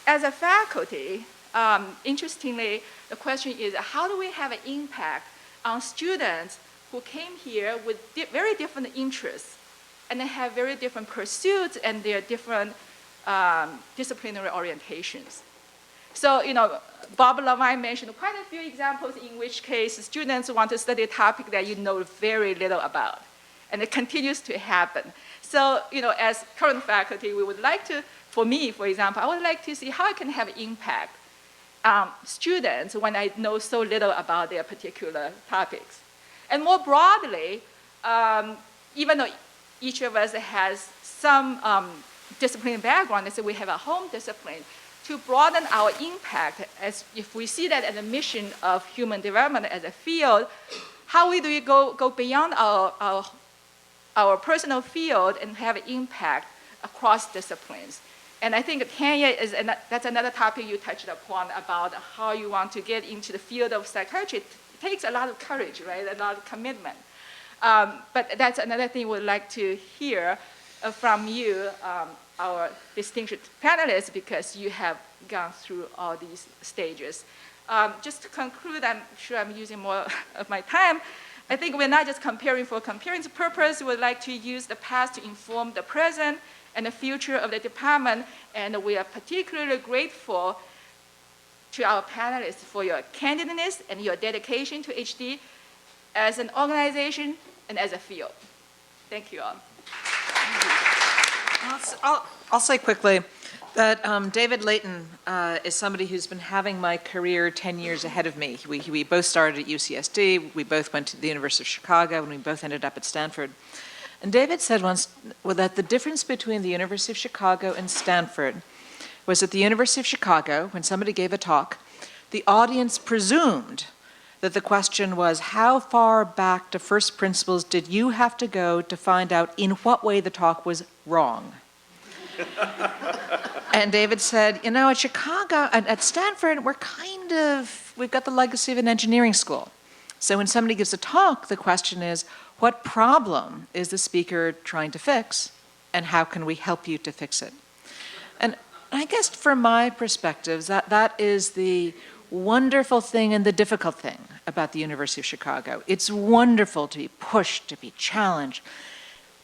as a faculty, interestingly, the question is how do we have an impact on students who came here with very different interests and they have very different pursuits and their different disciplinary orientations. So, Bob LeVine mentioned quite a few examples in which case students want to study a topic that you know very little about, and it continues to happen. So, as current faculty, we would like to, for me, for example, I would like to see how I can have impact on students when I know so little about their particular topics. And more broadly, even though each of us has some discipline background, so we have a home discipline, to broaden our impact, as if we see that as a mission of human development as a field, how do we go beyond our personal field and have impact across disciplines? And I think Tanya, that's another topic you touched upon about how you want to get into the field of psychiatry. It takes a lot of courage, right? A lot of commitment. But that's another thing we'd like to hear from you, our distinguished panelists, because you have gone through all these stages. Just to conclude, I'm sure I'm using more of my time. I think we're not just comparing for comparing's purpose. We'd like to use the past to inform the present and the future of the department. And we are particularly grateful to our panelists for your candidness and your dedication to HD as an organization and as a field. Thank you all. I'll say quickly that David Layton is somebody who's been having my career 10 years ahead of me. We both started at UCSD, we both went to the University of Chicago, and we both ended up at Stanford. And David said once that the difference between the University of Chicago and Stanford was at the University of Chicago, when somebody gave a talk, the audience presumed that the question was, how far back to first principles did you have to go to find out in what way the talk was wrong? And David said, at Chicago, at Stanford, we've got the legacy of an engineering school. So when somebody gives a talk, the question is, what problem is the speaker trying to fix, and how can we help you to fix it? And I guess from my perspective, that is the wonderful thing and the difficult thing about the University of Chicago. It's wonderful to be pushed, to be challenged,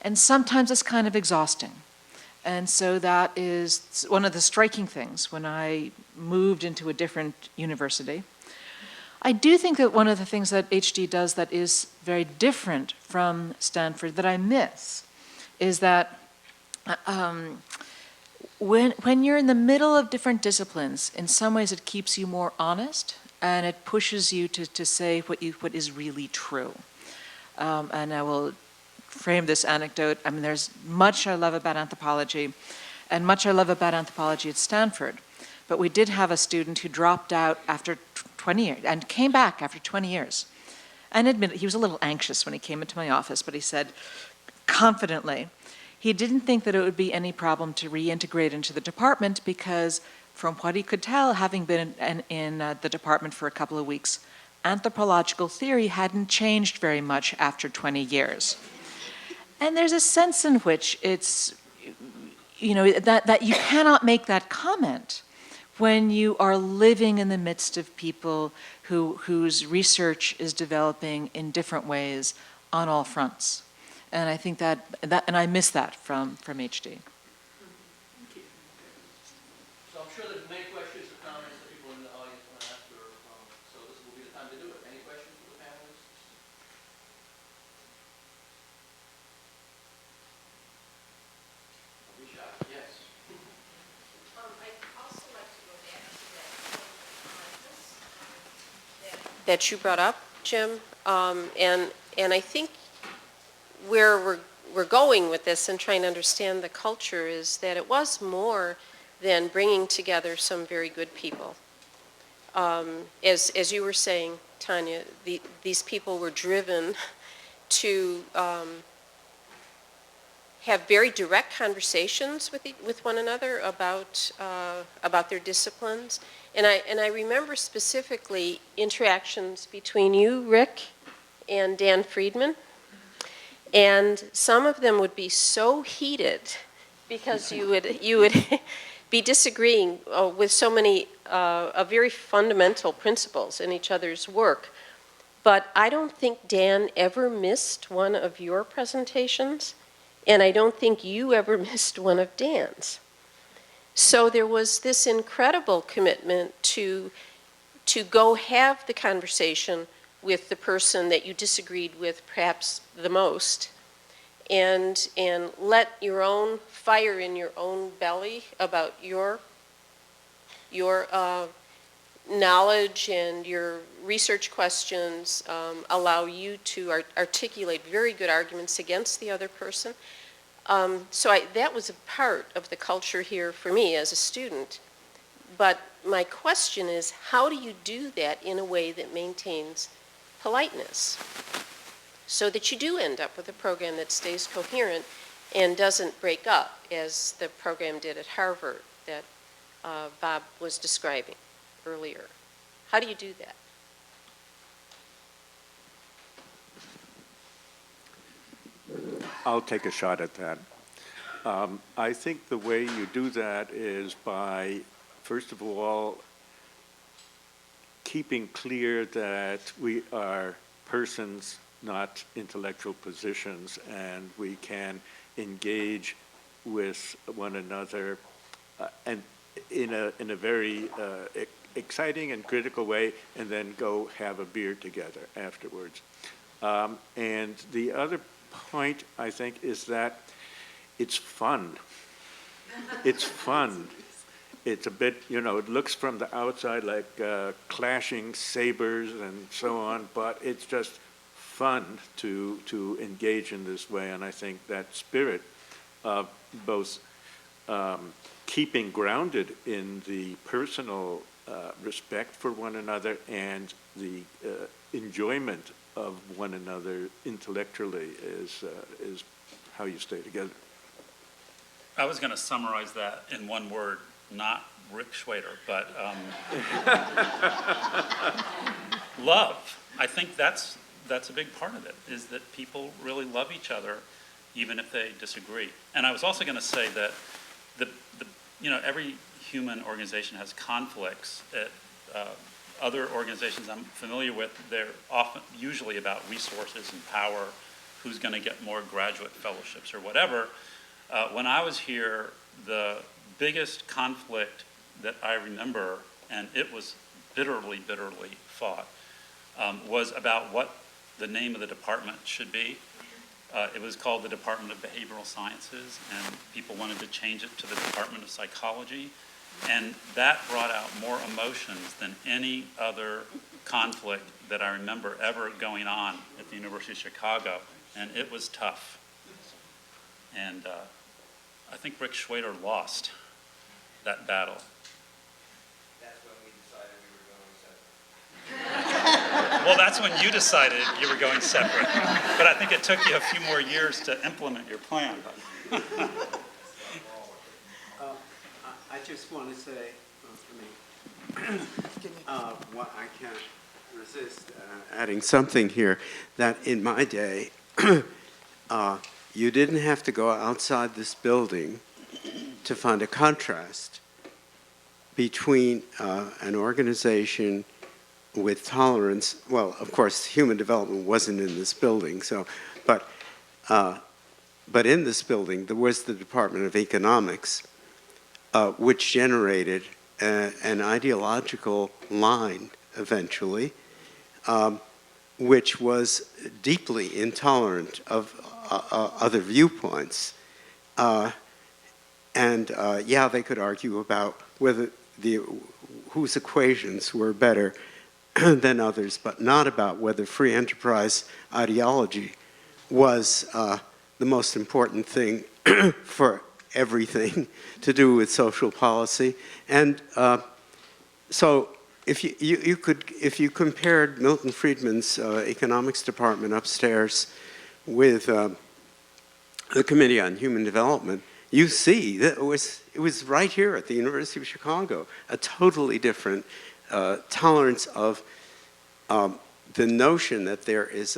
and sometimes it's kind of exhausting. And so that is one of the striking things when I moved into a different university. I do think that one of the things that HD does that is very different from Stanford that I miss is that when you're in the middle of different disciplines, in some ways it keeps you more honest and it pushes you to say what is really true. And I will frame this anecdote. I mean, there's much I love about anthropology and much I love about anthropology at Stanford. But we did have a student who dropped out after 20 years and came back after 20 years. And admitted he was a little anxious when he came into my office, but he said confidently, he didn't think that it would be any problem to reintegrate into the department because from what he could tell, having been in the department for a couple of weeks, anthropological theory hadn't changed very much after 20 years. And there's a sense in which it's, that you cannot make that comment when you are living in the midst of people whose research is developing in different ways on all fronts. And I think that and I miss that from HD. So I'm sure there's many questions or comments that people in the audience want to ask her, so this will be the time to do it. Any questions for the panelists? Yes. I'd also like to go back to that that you brought up, Jim, and I think where we're going with this and trying to understand the culture is that it was more than bringing together some very good people. As you were saying, Tanya, these people were driven to have very direct conversations with one another about their disciplines. And I remember specifically interactions between you, Rick, and Dan Friedman. And some of them would be so heated because you would be disagreeing with so many very fundamental principles in each other's work. But I don't think Dan ever missed one of your presentations, and I don't think you ever missed one of Dan's. So there was this incredible commitment to go have the conversation with the person that you disagreed with perhaps the most, and let your own fire in your own belly about your knowledge and your research questions allow you to articulate very good arguments against the other person. So that was a part of the culture here for me as a student. But my question is, how do you do that in a way that maintains politeness so that you do end up with a program that stays coherent and doesn't break up, as the program did at Harvard that Bob was describing earlier? How do you do that? I'll take a shot at that. I think the way you do that is by, first of all, keeping clear that we are persons, not intellectual positions, and we can engage with one another and in a very exciting and critical way, and then go have a beer together afterwards. And the other point, I think, is that it's fun. It's fun. It's a bit, it looks from the outside like clashing sabers and so on, but it's just fun to engage in this way. And I think that spirit of both keeping grounded in the personal respect for one another and the enjoyment of one another intellectually is how you stay together. I was going to summarize that in one word, not Rick Schwader, but love. I think that's a big part of it, is that people really love each other, even if they disagree. And I was also going to say that every human organization has conflicts. Other organizations I'm familiar with, they're usually about resources and power, who's going to get more graduate fellowships or whatever. When I was here, the biggest conflict that I remember, and it was bitterly fought, was about what the name of the department should be. It was called the Department of Behavioral Sciences, and people wanted to change it to the Department of Psychology. And that brought out more emotions than any other conflict that I remember ever going on at the University of Chicago, and it was tough. And I think Rick Schwader lost that battle. That's when we decided we were going separate. Well, that's when you decided you were going separate. But I think it took you a few more years to implement your plan. I just want to say, what I can't resist adding something here, that in my day, you didn't have to go outside this building to find a contrast between an organization with tolerance. Well, of course, human development wasn't in this building, but in this building there was the Department of Economics, which generated an ideological line eventually, which was deeply intolerant of other viewpoints. They could argue about whether whose equations were better, than others, but not about whether free enterprise ideology was the most important thing for everything to do with social policy. And so if if you compared Milton Friedman's economics department upstairs with the Committee on Human Development, you see that it was right here at the University of Chicago, a totally different tolerance of the notion that there is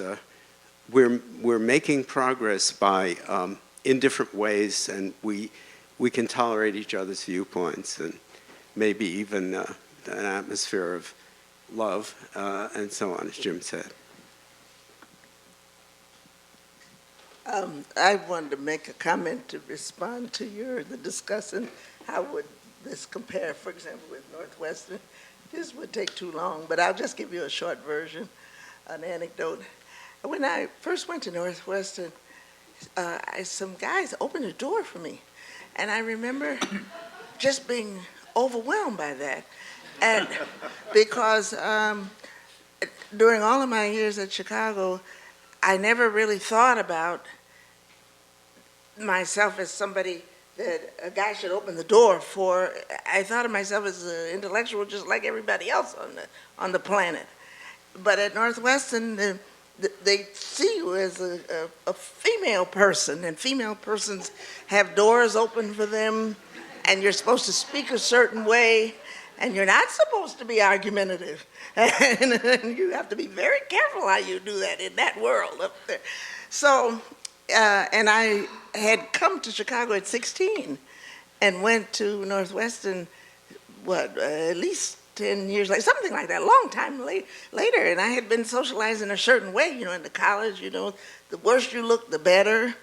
we're making progress by in different ways, and we can tolerate each other's viewpoints, and maybe even an atmosphere of love, and so on, as Jim said. I wanted to make a comment to respond to the discussant. How would this compare, for example, with Northwestern? This would take too long, but I'll just give you a short version, an anecdote. When I first went to Northwestern, some guys opened the door for me, and I remember just being overwhelmed by that. And because during all of my years at Chicago, I never really thought about myself as somebody that a guy should open the door for. I thought of myself as an intellectual just like everybody else on the planet. But at Northwestern, they see you as a female person, and female persons have doors open for them, and you're supposed to speak a certain way, and you're not supposed to be argumentative. And you have to be very careful how you do that in that world up there. So, and I had come to Chicago at 16 and went to Northwestern, at least 10 years later, something like that, a long time later. And I had been socialized in a certain way, in the college, the worse you look, the better,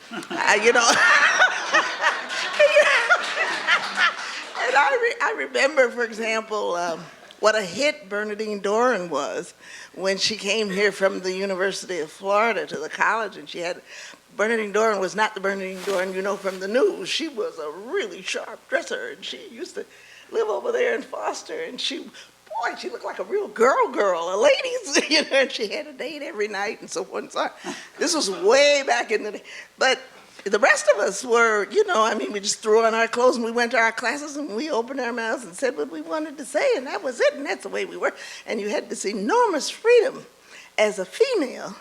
And I remember, for example, what a hit Bernadine Doran was when she came here from the University of Florida to the college, and Bernadine Doran was not the Bernadine Doran from the news. She was a really sharp dresser, and she used to live over there in Foster, and she looked like a real girl, a lady, and she had a date every night and so forth and so on. This was way back in the day. But the rest of us were, we just threw on our clothes and we went to our classes and we opened our mouths and said what we wanted to say, and that was it, and that's the way we were. And you had this enormous freedom as a female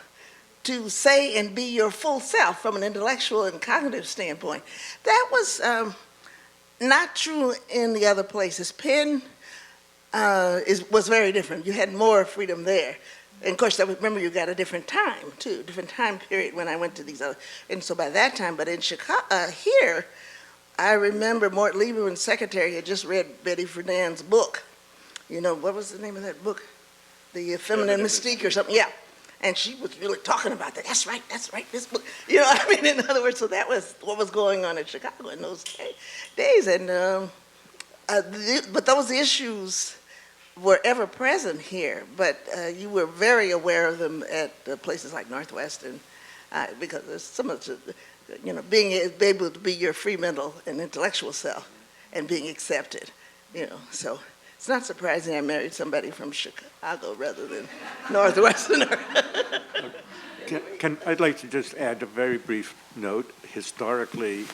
to say and be your full self from an intellectual and cognitive standpoint. That was not true in the other places. Penn was very different. You had more freedom there. And of course, remember, you got a different time, too, different time period when I went to these other, and so by that time, but in Chicago, here, I remember Mort Lieberman's secretary had just read Betty Friedan's book. What was the name of that book? The Feminine Mystique or something, yeah. And she was really talking about that. That's right, this book. In other words, so that was what was going on in Chicago in those days. And, but those issues were ever present here, but you were very aware of them at places like Northwestern, because there's so much, being able to be your free mental and intellectual self and being accepted, so it's not surprising I married somebody from Chicago rather than Northwesterner. I'd like to just add a very brief note historically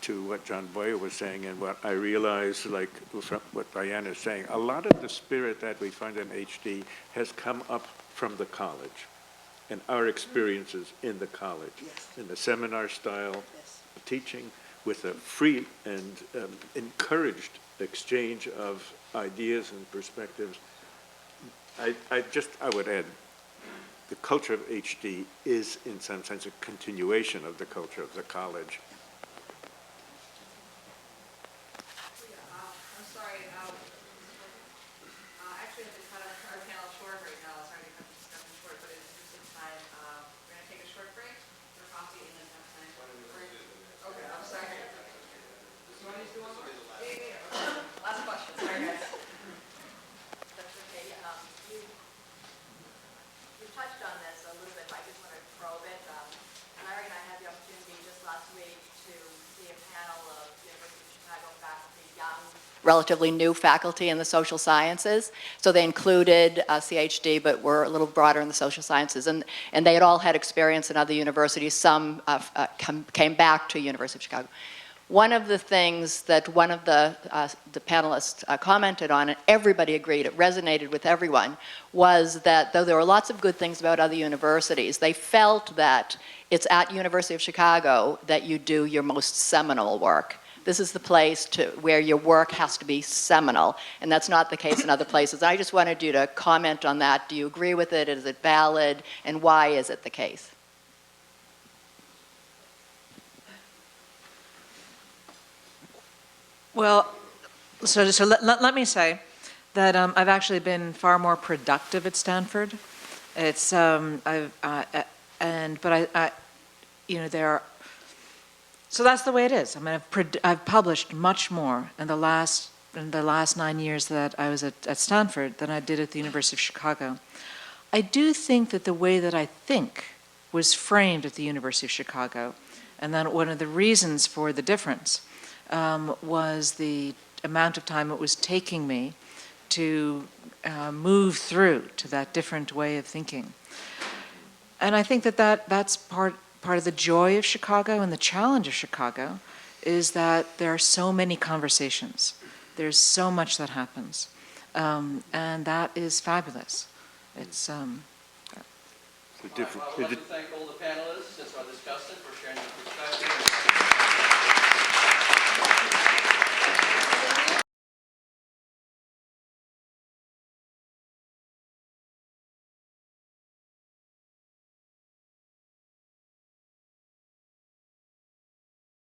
to what John Boyer was saying, and what I realize, like from what Diana is saying, a lot of the spirit that we find in HD has come up from the college and our experiences in the college, in the seminar style teaching with a free and encouraged exchange of ideas and perspectives. I would add, the culture of HD is, in some sense, a continuation of the culture of the college. I'm sorry, actually, I have to cut our panel short right now. Sorry to cut the discussion short, but in the interest of time, we're going to take a short break for coffee and then have time for break. Okay, I'm sorry. Do you want me to do one more? Yeah. Last question. Sorry, guys. That's okay. You touched on this a little bit, but I just want to probe it. Larry and I had the opportunity just last week to see a panel of University of Chicago faculty, young relatively new faculty in the social sciences. So they included CHD, but were a little broader in the social sciences. And they had all had experience in other universities. Some came back to University of Chicago. One of the things that one of the panelists commented on, and everybody agreed, it resonated with everyone, was that though there were lots of good things about other universities, they felt that it's at University of Chicago that you do your most seminal work. This is the place where your work has to be seminal, and that's not the case in other places. I just wanted you to comment on that. Do you agree with it? Is it valid? And why is it the case? Well, so let me say that I've actually been far more productive at Stanford. It's you know, so that's the way it is. I mean, I've published much more in the last 9 years that I was at Stanford than I did at the University of Chicago. I do think that the way that I think was framed at the University of Chicago, and then one of the reasons for the difference was the amount of time it was taking me to move through to that different way of thinking. And I think that's part of the joy of Chicago and the challenge of Chicago is that there are so many conversations. There's so much that happens. And that is fabulous. It's I'd like to thank all the panelists and our discussant for sharing their perspectives.